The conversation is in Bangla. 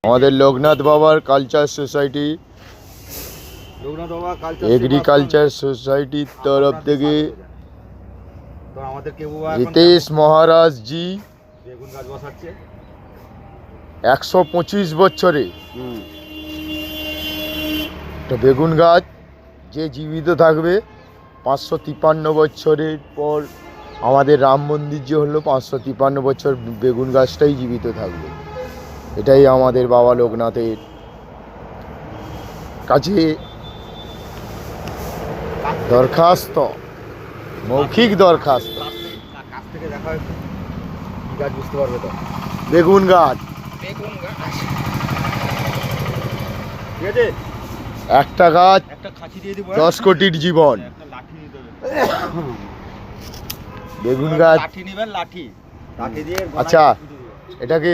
আমাদের লোকনাথ বাবার কালচার সোসাইটি এগ্রিকালচার সোসাইটির তরফ থেকে রিতেশ মহারাজ জি 125 বছরে তো বেগুন গাছ যে জীবিত থাকবে 553 বছরের পর আমাদের রাম মন্দির যে হলো 553 বছর বেগুন গাছটাই জীবিত থাকবে। এটাই আমাদের বাবা লোকনাথের কাছে দরখাস্ত, মৌখিক দরখাস্ত। বেগুন গাছ একটা গাছ 10 কোটির জীবন। বেগুন গাছ আচ্ছা, এটাকে